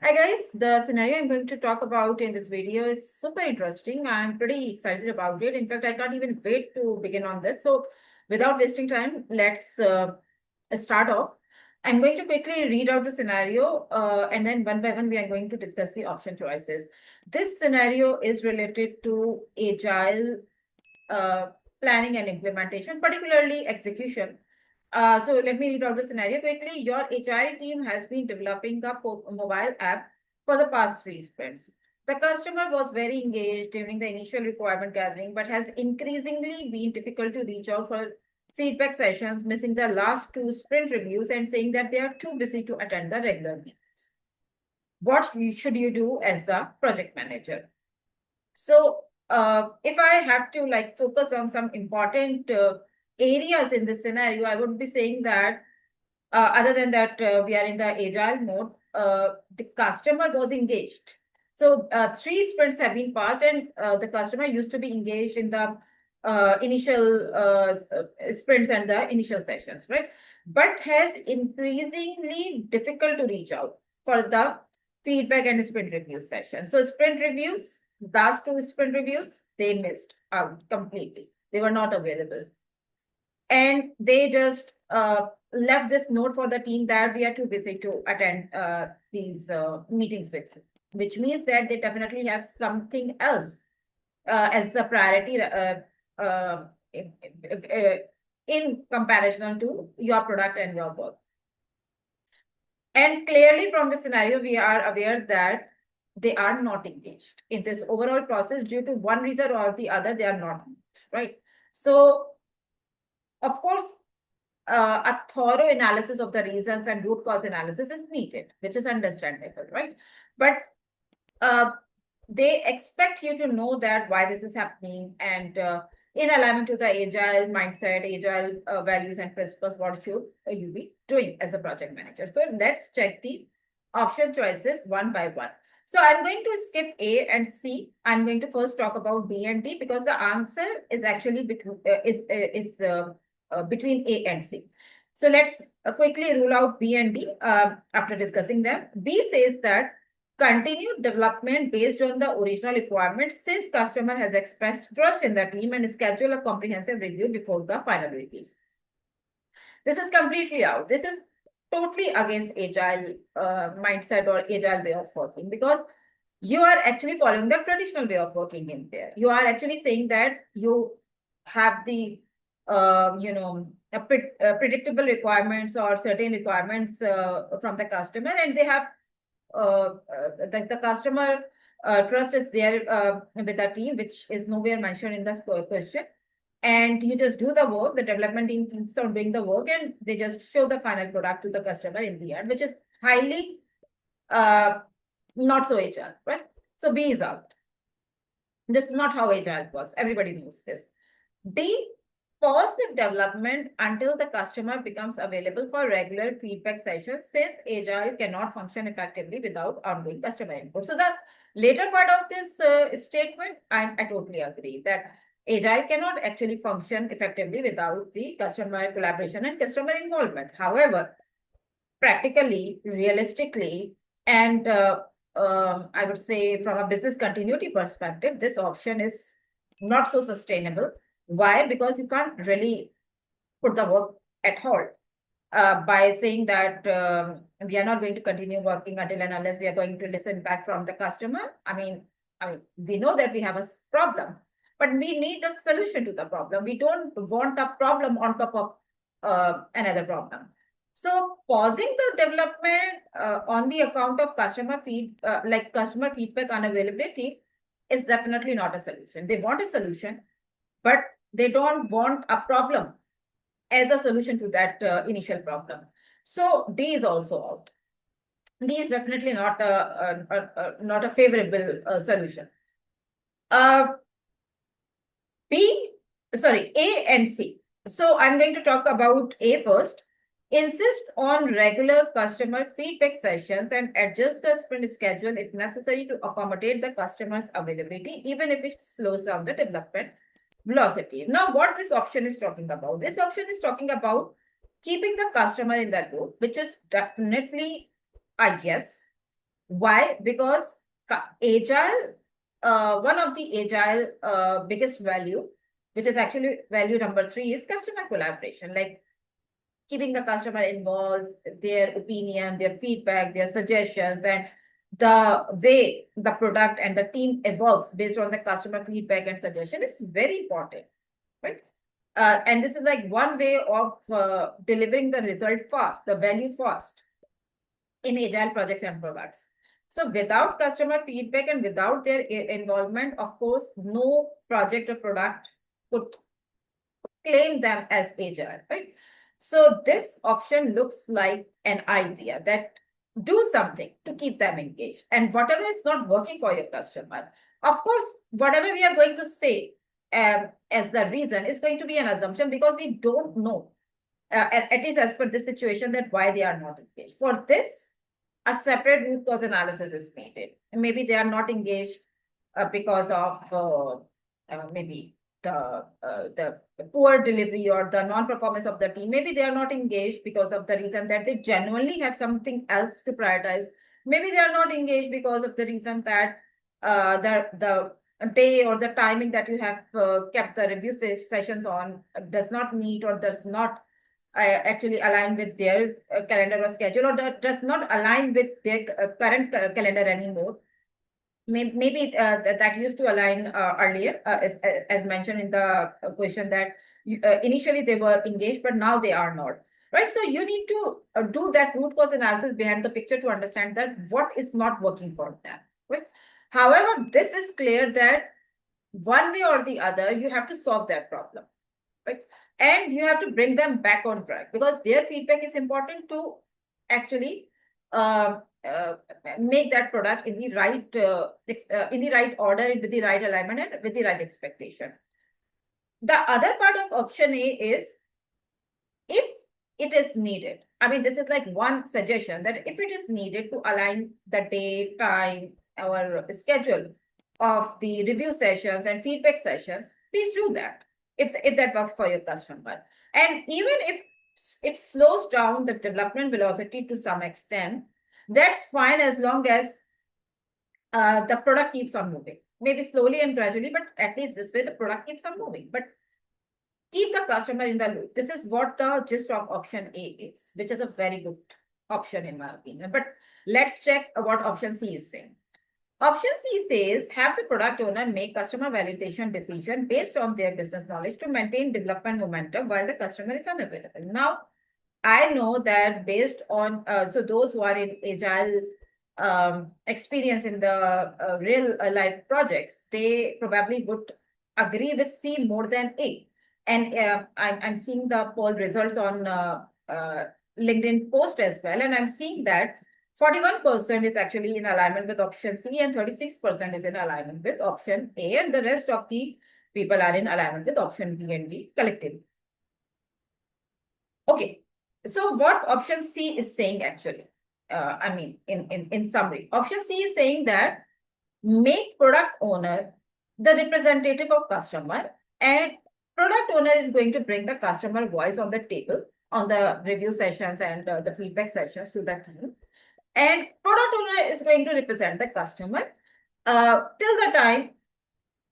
Hi guys, the scenario I'm going to talk about in this video is super interesting. I'm pretty excited about it. In fact, I can't even wait to begin on this. So without wasting time, let's start off. I'm going to quickly read out the scenario and then one by one we are going to discuss the option choices. This scenario is related to agile uh, planning and implementation, particularly execution. So let me read out the scenario quickly. Your Agile team has been developing a mobile app for the past 3 sprints. The customer was very engaged during the initial requirement gathering, but has increasingly been difficult to reach out for feedback sessions, missing the last 2 sprint reviews and saying that they are too busy to attend the regular meetings. What should you do as the project manager? So if I have to focus on some important areas in this scenario, I would be saying that other than that, we are in the agile mode. The customer was engaged. So 3 sprints have been passed, and the customer used to be engaged in the initial sprints and the initial sessions, right? But has increasingly difficult to reach out for the feedback and sprint review session. So sprint reviews, last 2 sprint reviews, they missed out completely. They were not available. And they just left this note for the team that we are too busy to attend these meetings with you, which means that they definitely have something else as a priority in comparison to your product and your work. And clearly from the scenario, we are aware that they are not engaged in this overall process due to one reason or the other, they are not engaged, right? So, of course, a thorough analysis of the reasons and root cause analysis is needed, which is understandable, right? But they expect you to know that why this is happening and in alignment to the agile mindset, agile values and principles, what should you be doing as a project manager? So let's check the option choices one by one. So I'm going to skip A and C. I'm going to first talk about B and D because the answer is actually between between A and C. So let's quickly rule out B and D after discussing them. B says that continued development based on the original requirements since customer has expressed trust in the team and schedule a comprehensive review before the final release. This is completely out. This is totally against agile mindset or agile way of working because you are actually following the traditional way of working in there. You are actually saying that you have the predictable requirements or certain requirements from the customer, and they have the customer trust is there with the team, which is nowhere mentioned in the question. And you just do the work, the development team keeps on doing the work, and they just show the final product to the customer in the end, which is highly not so agile, right? So B is out. This is not how agile works. Everybody knows this. D, pause the development until the customer becomes available for regular feedback sessions since agile cannot function effectively without ongoing customer input. So the later part of this statement, I totally agree that agile cannot actually function effectively without the customer collaboration and customer involvement. However, practically, realistically, and I would say from a business continuity perspective, this option is not so sustainable. Why? Because you can't really put the work at hold by saying that we are not going to continue working until and unless we are going to listen back from the customer. I mean, we know that we have a problem, but we need a solution to the problem. We don't want a problem on top of another problem. So pausing the development on the account of customer feedback unavailability is definitely not a solution. They want a solution, but they don't want a problem as a solution to that initial problem. So D is also out. D is definitely not a favorable solution. A and C. So I'm going to talk about A first. Insist on regular customer feedback sessions and adjust the sprint schedule if necessary to accommodate the customer's availability, even if it slows down the development velocity. Now, what this option is talking about? This option is talking about keeping the customer in the loop, which is definitely a yes. Why? Because Agile, one of the Agile biggest value, which is actually value number 3, is customer collaboration. Like keeping the customer involved, their opinion, their feedback, their suggestions, and the way the product and the team evolves based on the customer feedback and suggestion is very important, right? And this is like one way of delivering the result fast, the value fast in agile projects and products. So without customer feedback and without their involvement, of course, no project or product could claim them as agile, right? So this option looks like an idea that do something to keep them engaged. And whatever is not working for your customer, of course, whatever we are going to say as the reason is going to be an assumption because we don't know, at least as per this situation, that why they are not engaged. For this, a separate root cause analysis is needed. And maybe they are not engaged because of maybe the poor delivery or the non-performance of the team. Maybe they are not engaged because of the reason that they genuinely have something else to prioritize. Maybe they are not engaged because of the reason that the day or the timing that you have kept the review sessions on does not meet or does not actually align with their calendar or schedule, or that does not align with their current calendar anymore. Maybe that used to align earlier, as mentioned in the question, that initially they were engaged, but now they are not. Right. So you need to do that root cause analysis behind the picture to understand that what is not working for them. Right. However, this is clear that one way or the other, you have to solve that problem. Right. And you have to bring them back on track because their feedback is important to actually uh, uh, make that product in the right order, with the right alignment, and with the right expectation. The other part of option A is if it is needed. I mean, this is like one suggestion that if it is needed to align the day, time, or schedule of the review sessions and feedback sessions, please do that if that works for your customer. And even if it slows down the development velocity to some extent, that's fine as long as the product keeps on moving. Maybe slowly and gradually, but at least this way the product keeps on moving. But keep the customer in the loop. This is what the gist of option A is, which is a very good option in my opinion. But let's check what option C is saying. Option C says, have the product owner make customer validation decision based on their business knowledge to maintain development momentum while the customer is unavailable. Now, I know that based on, so those who are in agile experience in the real life projects, they probably would agree with C more than A. And I'm seeing the poll results on LinkedIn post as well. And I'm seeing that 41% is actually in alignment with option C and 36% is in alignment with option A. And the rest of the people are in alignment with option B and D collectively. Okay, so what option C is saying actually? I mean, in summary, option C is saying that make product owner the representative of customer, and product owner is going to bring the customer voice on the table on the review sessions and the feedback sessions to the team. And product owner is going to represent the customer till the time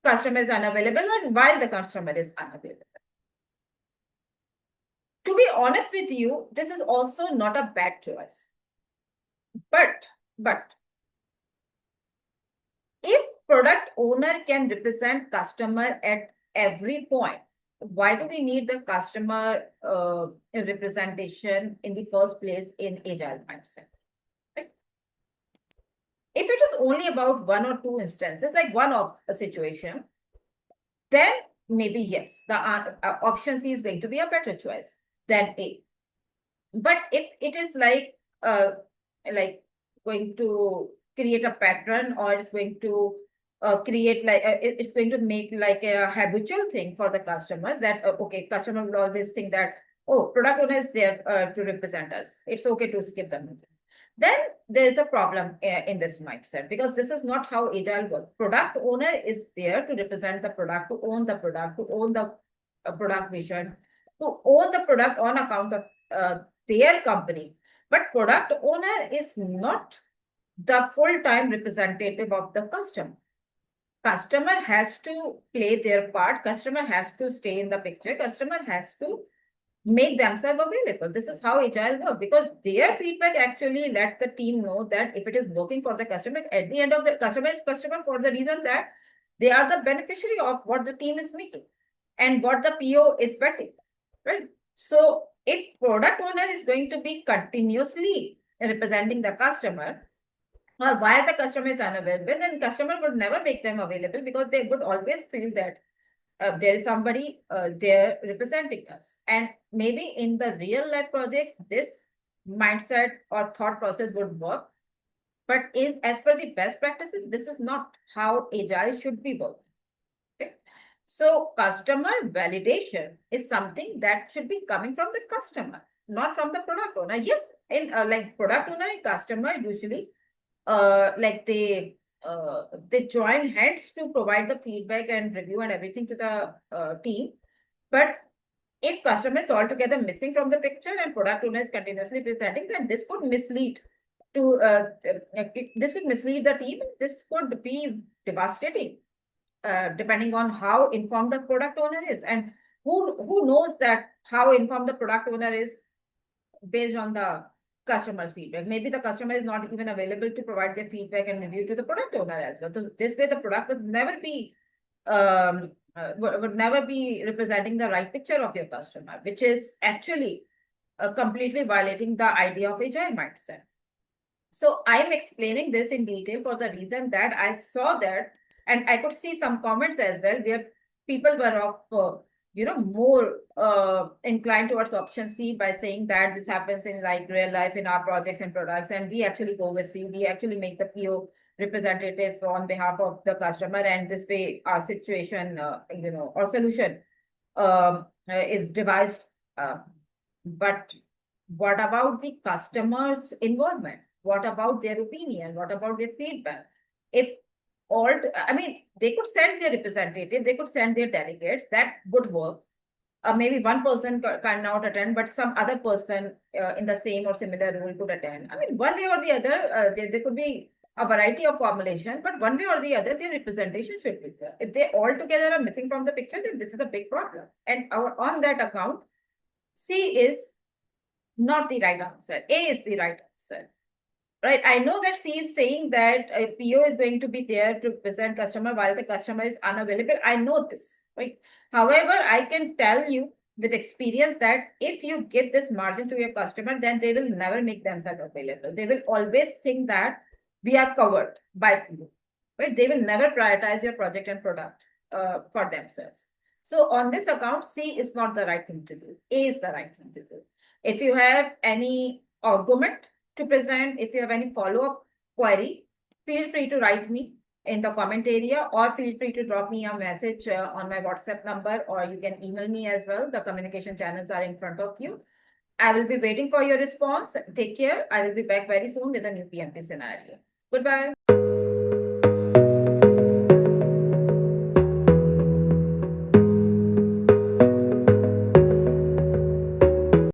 customer is unavailable and while the customer is unavailable. To be honest with you, this is also not a bad choice. But if product owner can represent customer at every point, why do we need the customer representation in the first place in agile mindset? Right? If it is only about one or two instances, like one of a situation, then maybe yes, the option C is going to be a better choice than A. But if it is like going to create a pattern, or it's going to create like it's going to make like a habitual thing for the customers, that okay, customer will always think that, oh, product owner is there to represent us, it's okay to skip the meeting. Then there's a problem in this mindset, because this is not how agile works. Product owner is there to represent the product, to own the product, to own the product vision, to own the product on account of their company. But product owner is not the full-time representative of the customer. Customer has to play their part. Customer has to stay in the picture. Customer has to make themselves available. This is how Agile works, because their feedback actually let the team know that if it is working for the customer, at the end of the customer is customer for the reason that they are the beneficiary of what the team is making and what the PO is vetting, right? So if product owner is going to be continuously representing the customer, or while the customer is unavailable, then customer would never make them available, because they would always feel that there is somebody there representing us. And maybe in the real life projects, this mindset or thought process would work. But as per the best practices, this is not how Agile should be working. Okay? So customer validation is something that should be coming from the customer, not from the product owner. Yes, in like product owner and customer usually like they join hands to provide the feedback and review and everything to the team. But if customer is altogether missing from the picture and product owner is continuously presenting, then this could mislead this could mislead the team. This could be devastating, depending on how informed the product owner is, and who knows that how informed the product owner is based on the customer's feedback. Maybe the customer is not even available to provide their feedback and review to the product owner as well. So this way, the product would never be representing the right picture of your customer, which is actually completely violating the idea of agile mindset. So I'm explaining this in detail for the reason that I saw that, and I could see some comments as well where people were of more inclined towards option C by saying that this happens in like real life in our projects and products, and we actually go with C. We actually make the PO representative on behalf of the customer, and this way our situation, or solution is devised. But what about the customer's involvement? What about their opinion? What about their feedback? If I mean, they could send their representative, they could send their delegates, that would work. Maybe one person cannot attend, but some other person in the same or similar role could attend. I mean, one way or the other, there could be a variety of formulation, but one way or the other, their representation should be there. If they all together are missing from the picture, then this is a big problem. And on that account, C is not the right answer. A is the right answer. Right. I know that C is saying that a PO is going to be there to present customer while the customer is unavailable. I know this. Right. However, I can tell you with experience that if you give this margin to your customer, then they will never make themselves available. They will always think that we are covered by PO. Right. They will never prioritize your project and product for themselves. So on this account, C is not the right thing to do. A is the right thing to do. If you have any argument to present, if you have any follow-up query, feel free to write me in the comment area, or feel free to drop me a message on my WhatsApp number, or you can email me as well. The communication channels are in front of you. I will be waiting for your response. Take care. I will be back very soon with a new PMP scenario. Goodbye.